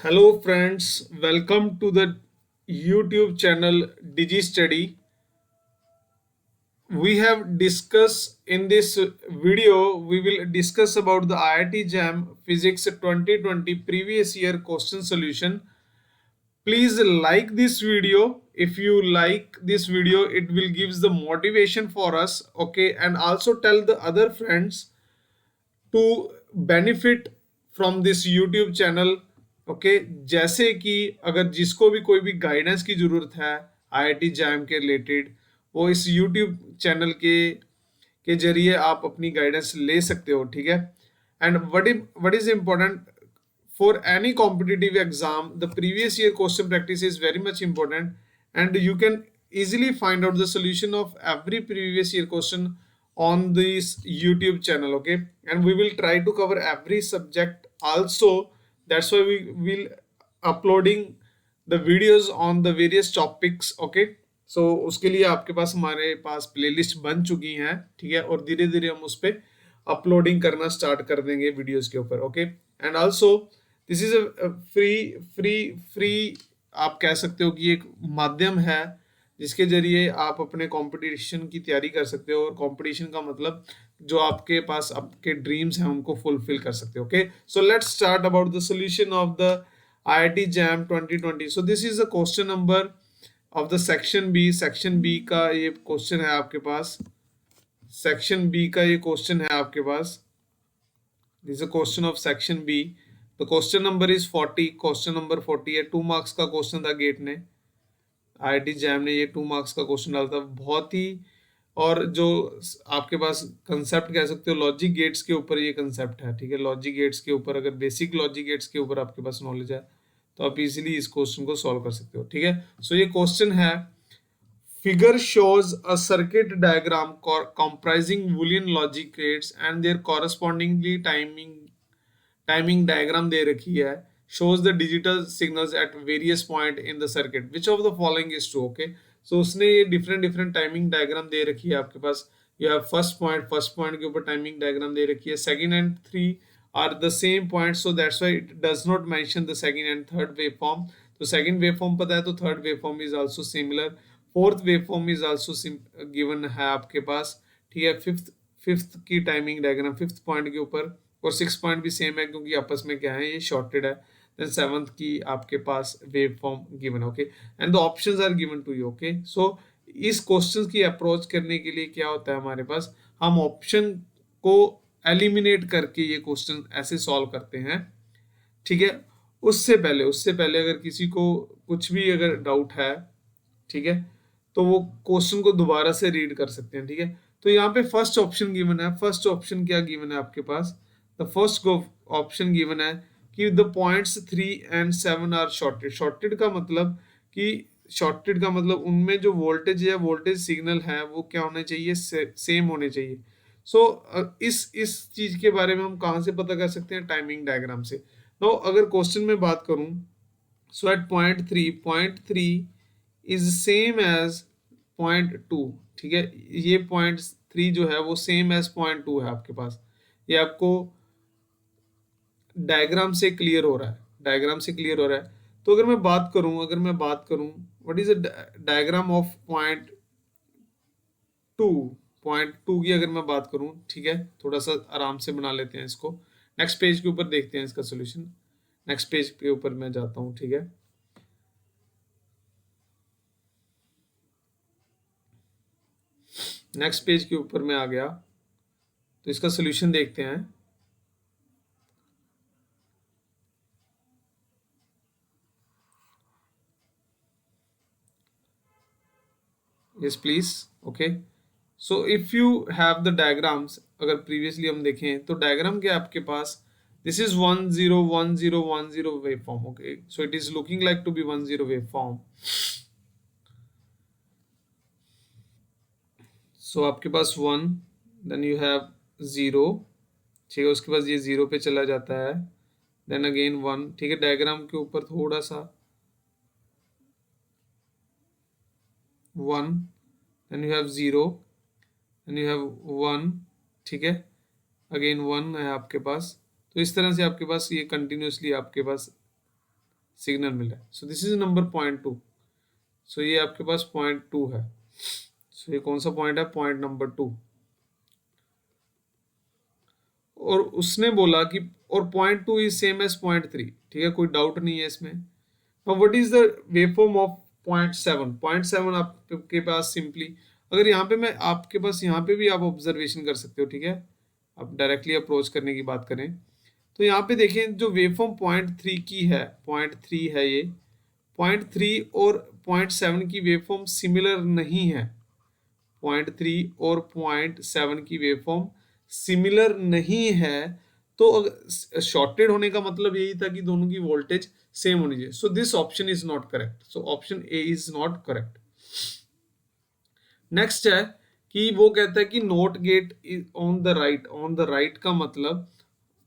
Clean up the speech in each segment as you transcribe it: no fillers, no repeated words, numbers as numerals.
Hello, friends. Welcome to the YouTube channel DigiStudy. We have discussed in this video, we will discuss about the IIT JAM Physics 2020 previous year question solution. Please like this video. If you like this video, it will gives the motivation for us. Okay, and also tell the other friends to benefit from this YouTube channel. Okay, जैसे कि अगर जिसको भी कोई भी guidance की जरूरत है आईआईटी जैम के रिलेटेड, वो इस यूट्यूब चैनल के जरिए आप अपनी गाइडेंस ले सकते हो। ठीक है, and what is important for any competitive exam, the previous year question practice is very much important, and you can easily find out the solution of every previous year question on this YouTube channel. Okay, and we will try to cover every subject also. That's why we will uploading the videos on the various topics. Okay, सो उसके लिए आपके पास हमारे पास playlist बन चुकी हैं। ठीक है, और धीरे धीरे हम उस पर अपलोडिंग करना स्टार्ट कर देंगे वीडियोस के ऊपर। Okay, and also this is a free आप कह सकते हो कि एक माध्यम है जिसके जरिए आप अपने कंपटीशन की तैयारी कर सकते हो, और कंपटीशन का मतलब जो आपके पास आपके ड्रीम्स हैं उनको फुलफिल कर सकते हो। Okay, so let's start about the solution of the IIT JAM 2020। So this is a question number of the section B का ये क्वेश्चन है आपके पास। सेक्शन बी का ये क्वेश्चन है आपके पास। This is a question of section B. तो question number is 40। Question number 40 है, 2 मार्क्स का क्वेश्चन था। गेट ने आईआईटी जैम ने ये 2 मार्क्स का क्वेश्चन डाला था, बहुत ही। और जो आपके पास कंसेप्ट कह सकते हो, लॉजिक गेट्स के ऊपर ये कंसेप्ट है। ठीक है, लॉजिक गेट्स के ऊपर, अगर बेसिक लॉजिक गेट्स के ऊपर आपके पास नॉलेज है तो आप इजीली इस क्वेश्चन को सॉल्व कर सकते हो। ठीक है, सो ये क्वेश्चन है, figure shows a circuit diagram comprising Boolean logic gates and their correspondingly timing diagram दे रखी है, shows the digital signals at various point in the circuit, which of the following is true। okay, so उसने ये different timing diagram दे रखी है आपके पास। you have first point के ऊपर timing diagram दे रखी है, second and three are the same point, so that's why it does not mention the second and third waveform। तो सेकंड वेवफॉर्म पता है तो third waveform is also similar, fourth waveform is also given है आपके पास। ठीक है, fifth fifth की timing diagram fifth point के ऊपर, और सिक्स पॉइंट भी सेम है क्योंकि आपस में क्या है, ये शॉर्टेड है। देन सेवंथ की आपके पास वेव फॉर्म गिवन है। Okay, and the options are given to you. Okay, so इस क्वेश्चन की अप्रोच करने के लिए क्या होता है हमारे पास, हम ऑप्शन को एलिमिनेट करके ये क्वेश्चन ऐसे सॉल्व करते हैं। ठीक है, उससे पहले अगर किसी को कुछ भी अगर डाउट है, ठीक है, तो वो क्वेश्चन को दोबारा से रीड कर सकते हैं। ठीक है, तो यहाँ पे फर्स्ट ऑप्शन गिवन है। फर्स्ट ऑप्शन क्या गिवन है आपके पास, द फर्स्ट ऑप्शन गिवन है कि the points 3 and 7 are shorted. Shorted का मतलब उनमें जो वोल्टेज है, वोल्टेज सिग्नल है, वो क्या होने चाहिए, सेम होने चाहिए। सो इस चीज के बारे में हम कहाँ से पता कर सकते हैं, टाइमिंग डायग्राम से। तो अगर क्वेश्चन में बात करूं, so at point three is same as point 2। ठीक है, ये पॉइंट 3 जो है वो सेम एज पॉइंट 2 है आपके पास। ये आपको डायग्राम से क्लियर हो रहा है। तो अगर मैं बात करूं what is a diagram of two point two की अगर मैं बात करूं, ठीक है, थोड़ा सा आराम से बना लेते हैं इसको। नेक्स्ट पेज के ऊपर देखते हैं इसका सोल्यूशन। नेक्स्ट पेज के ऊपर मैं जाता हूं। ठीक है, नेक्स्ट पेज के ऊपर मैं आ गया, तो इसका सोल्यूशन देखते हैं। Yes please. Okay, so if you have the diagrams, अगर प्रीवियसली हम देखें तो डायग्राम क्या है आपके पास, this is 1 0 1 0 1 0 wave form. Okay, so it is looking like to be 1 0 wave form. So आपके पास 1, देन यू हैव 0। ठीक है, उसके बाद ये 0 पे चला जाता है, देन अगेन 1। ठीक है, डायग्राम के ऊपर थोड़ा सा 1, then you have 0, then you have 1। ठीक है, अगेन 1 है आपके पास। तो इस तरह से आपके पास ये कंटिन्यूसली आपके पास सिग्नल मिल रहा है। सो दिस इज नंबर पॉइंट 2। सो ये आपके पास पॉइंट 2 है। सो ये कौन सा पॉइंट है? Point number 2। और उसने बोला कि और point 2 is same as point 3, ठीक है, कोई डाउट नहीं है इसमें। Now what is the waveform of point 7? Point 7 आपके पास सिंपली, अगर यहाँ पे मैं आपके पास यहाँ पे भी आप ऑब्जर्वेशन कर सकते हो, ठीक है, आप डायरेक्टली अप्रोच करने की बात करें तो यहाँ पे देखें जो वेवफॉर्म पॉइंट 3 की है, पॉइंट 3 है ये, पॉइंट 3 और पॉइंट 7 की वेवफॉर्म सिमिलर नहीं है। पॉइंट 3 और पॉइंट 7 की वेवफॉर्म सिमिलर नहीं है। तो शॉर्टेड होने का मतलब यही था कि दोनों की वोल्टेज सेम होनी चाहिए। So this option is not correct. So option A is not correct. Next है कि वो कहता है कि not gate is on the right. On the right का मतलब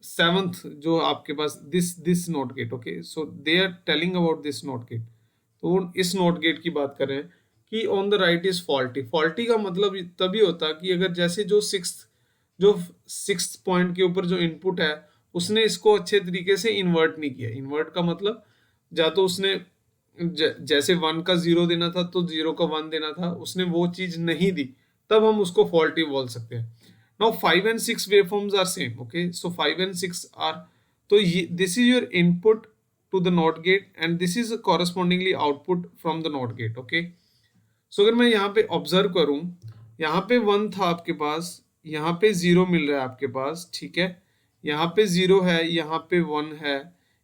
सेवंथ जो आपके पास this not gate, okay, so they are telling about this not gate. तो वो इस नॉट गेट की बात कर रहे हैं कि on the right is faulty. Faulty का मतलब तभी होता कि अगर जैसे जो सिक्स पॉइंट के ऊपर जो इनपुट है उसने इसको अच्छे तरीके से इन्वर्ट नहीं किया। इन्वर्ट का मतलब या तो उसने जैसे 1 का 0 देना था तो 0 का 1 देना था, उसने वो चीज नहीं दी, तब हम उसको फॉल्टी बोल सकते हैं। Now 5 and 6 waveforms are same, okay, so 5 and 6 are, तो this is your input to the NOT gate and this is correspondingly output from the NOT gate, okay। so अगर मैं यहाँ पे ऑब्जर्व करूँ, यहाँ पे 1 था आपके पास, यहाँ पे 0 मिल रहा है आपके पास, ठीक है, यहाँ पे 0 है, यहाँ पे 1 है,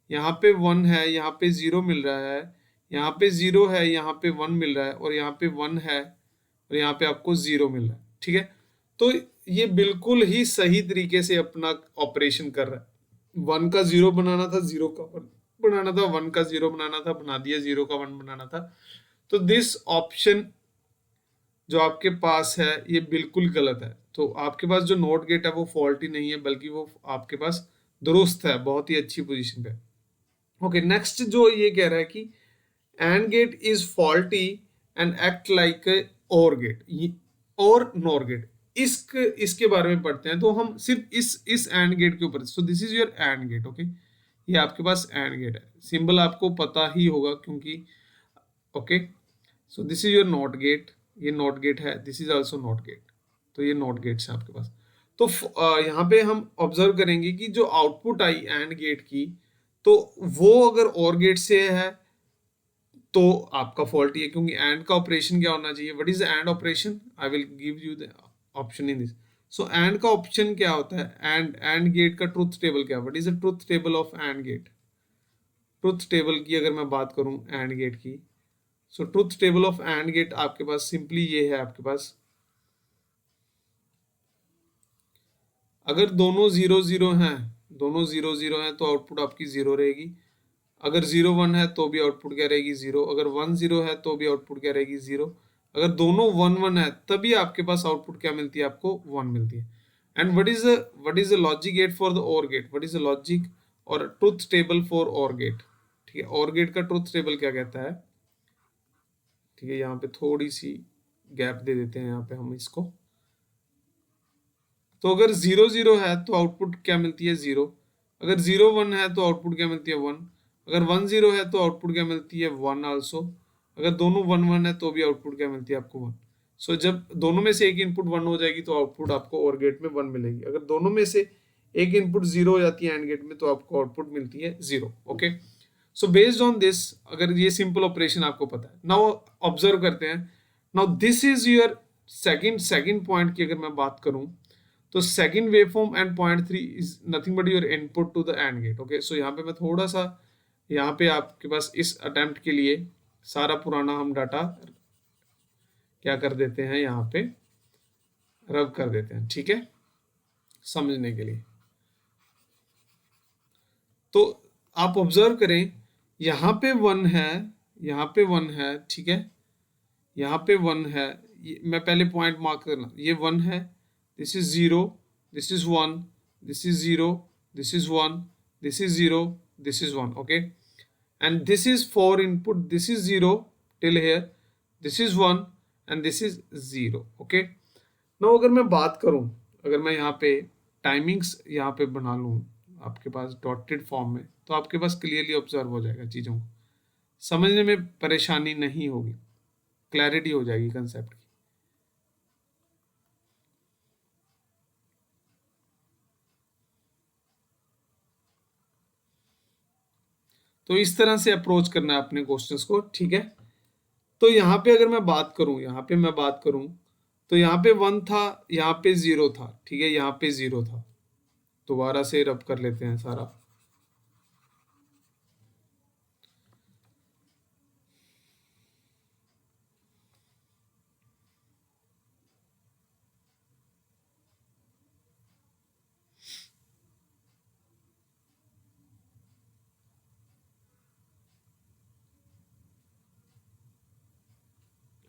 यहाँ पे 1 है, यहाँ पे 0 मिल रहा है, यहाँ पे 0 है, यहाँ पे 1 मिल रहा है, और यहाँ पे 1 है और यहाँ पे आपको 0 मिल रहा है, ठीक है। तो ये बिल्कुल ही सही तरीके से अपना ऑपरेशन कर रहा है। 1 का 0 बनाना था, 0 का 1 बनाना था, 1 का 0 बनाना था, बना दिया, 0 का 1 बनाना था। तो दिस ऑप्शन जो आपके पास है ये बिल्कुल गलत है। तो आपके पास जो नॉट गेट है वो फॉल्टी नहीं है, बल्कि वो आपके पास दुरुस्त है, बहुत ही अच्छी पोजीशन पे। ओके, नेक्स्ट जो ये कह रहा है कि AND gate is faulty and act like OR gate और नॉर गेट। इसके बारे में पढ़ते हैं। तो हम सिर्फ इस एंड गेट के ऊपर, so this is your AND gate, okay, ये आपके पास एंड गेट है, सिंबल आपको पता ही होगा क्योंकि, okay, so this is your NOT gate, ये नॉट गेट है, this is also NOT gate. तो ये नॉट गेट्स है आपके पास। तो यहाँ पे हम ऑब्जर्व करेंगे कि जो आउटपुट आई एंड गेट की, तो वो अगर और गेट से है तो आपका फॉल्ट है, क्योंकि एंड का ऑपरेशन क्या होना चाहिए? What is the and operation? I will give you the option in this. So and का ऑप्शन क्या होता है? एंड गेट का ट्रुथ टेबल क्या? What is the truth table of and gate? Truth table की अगर मैं बात करूं एंड गेट की, so truth table of and gate आपके पास सिंपली ये है। आपके पास अगर दोनों 0 0 हैं, दोनों 0 0 हैं तो आउटपुट आपकी 0 रहेगी। अगर 0 1 है तो भी आउटपुट क्या रहेगी? 0। अगर 1 0 है तो भी आउटपुट क्या रहेगी? 0। अगर दोनों 1 1 है तभी आपके पास आउटपुट क्या मिलती है? आपको 1 मिलती है। And what is the logic gate for the or gate? What is the logic or truth table for or gate? ठीक है, और गेट का ट्रुथ टेबल क्या कहता है? ठीक है, यहाँ पे थोड़ी सी गैप दे देते हैं यहाँ पे हम इसको। तो अगर 0 0 है तो आउटपुट क्या मिलती है? 0। अगर 0 1 है तो आउटपुट क्या मिलती है? 1। अगर 1 0 है तो आउटपुट क्या मिलती है? 1 आल्सो। अगर दोनों 1 1 है तो भी आउटपुट क्या मिलती है आपको? 1। सो जब दोनों में से एक इनपुट 1 हो जाएगी तो आउटपुट आपको और गेट में 1 मिलेगी। अगर दोनों में से एक इनपुट 0 हो जाती है एंड गेट में तो आपको आउटपुट मिलती है 0। Okay, so based on this, अगर ये सिंपल ऑपरेशन आपको पता है, नाउ ऑब्जर्व करते हैं। Now this is your second point की अगर मैं बात करूं, तो second waveform and point 3 is nothing but your input to the and gate. Okay, so यहाँ पे मैं थोड़ा सा यहाँ पे आपके पास इस अटेम्प्ट के लिए सारा पुराना हम डाटा क्या कर देते हैं, यहाँ पे रब कर देते हैं, ठीक है, समझने के लिए। तो आप ऑब्जर्व करें, यहाँ पे 1 है, यहाँ पे 1 है, ठीक है, यहाँ पे 1 है, मैं पहले पॉइंट मार्क करना, ये 1 है, this is 0, this is 1, this is 0, this is 1, this is 0, this is 1, okay, and this is 4 input, this is 0 till here, this is 1 and this is 0, okay. Now अगर मैं बात करूं, अगर मैं यहाँ पे टाइमिंग्स यहाँ पे बना लूँ आपके पास डॉटेड फॉर्म में, तो आपके पास क्लियरली ऑब्जर्व हो जाएगा चीज़ों को। समझने में परेशानी नहीं होगी, क्लैरिटी हो जाएगी कंसेप्ट की। तो इस तरह से अप्रोच करना है अपने क्वेश्चंस को, ठीक है। तो यहाँ पे अगर मैं बात करूं, यहाँ पे मैं बात करूं, तो यहाँ पे 1 था, यहाँ पे 0 था, ठीक है, यहाँ पे 0 था। दोबारा से रब कर लेते हैं सारा।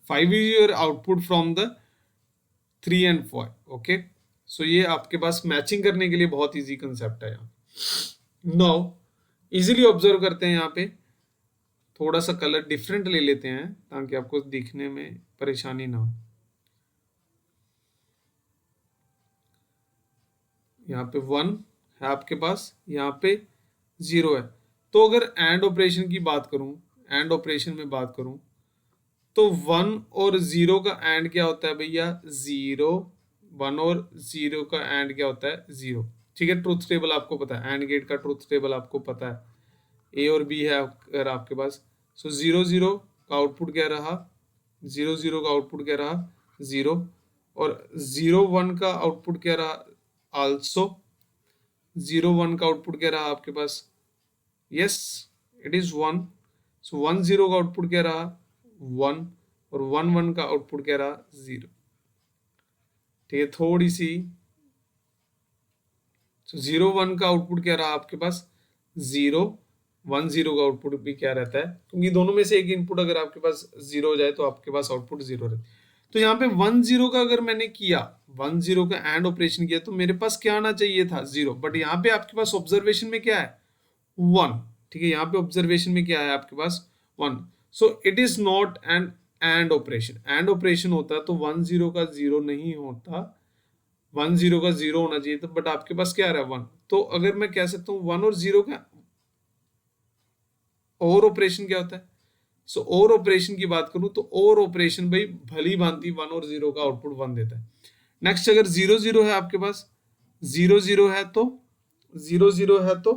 Five is your output from the 3 and 4, okay. So ये आपके पास मैचिंग करने के लिए बहुत इजी कंसेप्ट है यहाँ। नाउ इजीली ऑब्जर्व करते हैं, यहाँ पे थोड़ा सा कलर डिफरेंट ले लेते हैं ताकि आपको दिखने में परेशानी ना हो। यहाँ पे 1 है आपके पास, यहाँ पे 0 है। तो अगर एंड ऑपरेशन की बात करूं, एंड ऑपरेशन में बात करूं, तो 1 और 0 का एंड क्या होता है भैया, 0। 1 और 0 का एंड क्या होता है, 0, ठीक है। ट्रूथ टेबल आपको पता है, एंड गेट का ट्रूथ टेबल आपको पता है, ए और बी है अगर आपके पास। सो 0 0 का आउटपुट क्या रहा, 0 0 का आउटपुट क्या रहा, 0। और 0 1 का आउटपुट क्या रहा, आल्सो 0 1 का आउटपुट क्या रहा आपके पास, यस इट इज 1। सो 1 0 का आउटपुट क्या रहा, 1। और 1 1 का आउटपुट क्या रहा, 0, ठीक है। थोड़ी सी 0 1 का आउटपुट क्या रहा आपके पास, 0। 1 0 का आउटपुट भी क्या रहता है, क्योंकि दोनों में से एक इनपुट अगर आपके पास 0 हो जाए तो आपके पास आउटपुट 0 रहता है। तो यहाँ पे 1 0 का अगर मैंने किया, 1 0 का एंड ऑपरेशन किया, तो मेरे पास क्या आना चाहिए था, 0। बट यहाँ पे आपके पास ऑब्जर्वेशन में क्या है, 1, ठीक है। यहाँ पे ऑब्जर्वेशन में क्या है आपके पास, 1। सो it is not an and operation. And operation होता तो 1 0 का 0 नहीं होता, 1 0 का 0 होना चाहिए था, बट आपके पास क्या आ रहा है, 1। तो अगर मैं कह सकता हूँ 1 और 0 का और ऑपरेशन क्या होता है, सो और ऑपरेशन की बात करूं तो और ऑपरेशन भाई भली भांति 1 और 0 का आउटपुट 1 देता है। नेक्स्ट अगर 0 0 है आपके पास, 0 0 है तो 0 0 है तो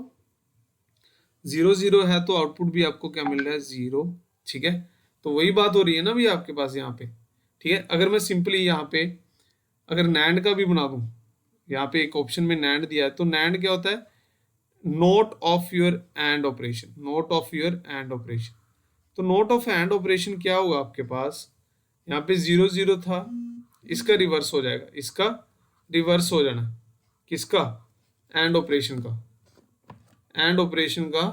0 0 है तो आउटपुट भी आपको क्या मिल रहा है, 0, ठीक है। तो वही बात हो रही है ना भी आपके पास यहाँ पे, ठीक है। अगर मैं सिंपली यहाँ पे अगर नैंड का भी बना दूं, यहाँ पे एक ऑप्शन में नैंड दिया है, तो नैंड क्या होता है, note of your and operation, note of your and operation. तो नोट ऑफ एंड ऑपरेशन क्या होगा आपके पास, यहाँ पे 0 0 था, इसका रिवर्स हो जाएगा, इसका रिवर्स हो जाना, किसका, एंड ऑपरेशन का, एंड ऑपरेशन का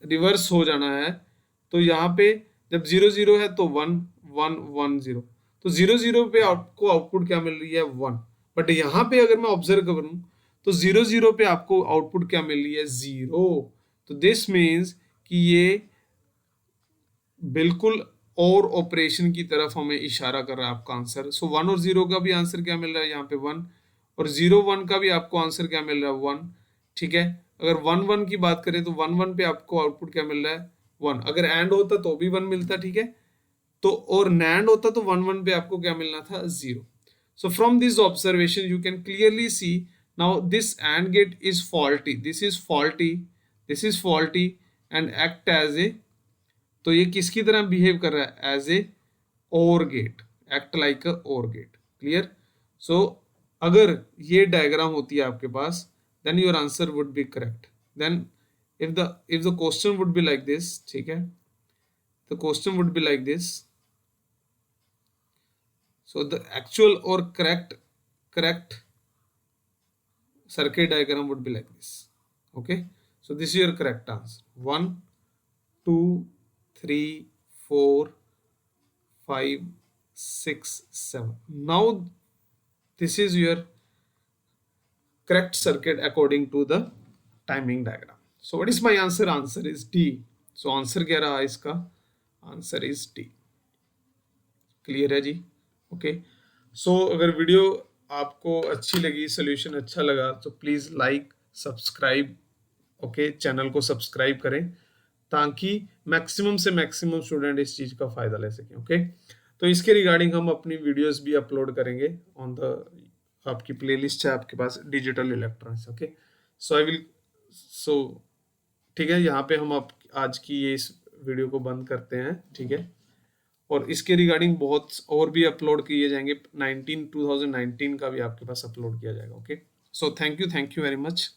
रिवर्स हो जाना है। तो यहाँ पे जब 0 0 है तो 1 1 1 0, तो 0 0 पे आपको आउटपुट क्या मिल रही है, 1। बट यहाँ पे अगर मैं ऑब्जर्व करूं तो 0 0 पे आपको आउटपुट क्या मिल रही है, 0। तो दिस मीन्स कि ये बिल्कुल और ऑपरेशन की तरफ हमें इशारा कर रहा है आपका आंसर। सो 1 और 0 का भी आंसर क्या मिल रहा है यहाँ पे, 1। और 0 1 का भी आपको आंसर क्या मिल रहा है, 1, ठीक है। अगर 1 1 की बात करें तो 1 1 पे आपको आउटपुट क्या मिल रहा है, 1। अगर एंड होता तो भी 1 मिलता, ठीक है। तो और नैंड होता तो 1 1 पे आपको क्या मिलना था, 0। So from this observation you can clearly see now this AND gate is faulty, this is faulty, this is faulty and act as A, तो ये किसकी तरह बिहेव कर रहा है, एज ए और गेट, एक्ट लाइक अ और गेट, क्लियर। सो अगर ये डायग्राम होती है आपके पास, then your answer would be correct. Then if the question would be like this, ठीक है, the question would be like this, so the actual or correct circuit diagram would be like this, okay। So this is your correct answer, 1 2 3 4 5 6 7, now this is your correct circuit according to the timing diagram। so what is my answer, answer is D। so answer क्या रहा इसका, answer is D, clear है जी, okay. सो अगर video आपको अच्छी लगी, solution अच्छा लगा, तो please like subscribe, okay, channel को सब्सक्राइब करें ताकि मैक्सिमम से मैक्सिमम स्टूडेंट इस चीज़ का फ़ायदा ले सकें। ओके, तो इसके रिगार्डिंग हम अपनी वीडियोस भी अपलोड करेंगे ऑन द, आपकी प्लेलिस्ट है आपके पास digital electronics. Okay, so I will, so ठीक है, यहाँ पे हम आप आज की ये इस वीडियो को बंद करते हैं। ठीक है, और इसके रिगार्डिंग बहुत और भी अपलोड किए जाएंगे, 2019 का भी आपके पास अपलोड किया जाएगा। Okay, so thank you very much.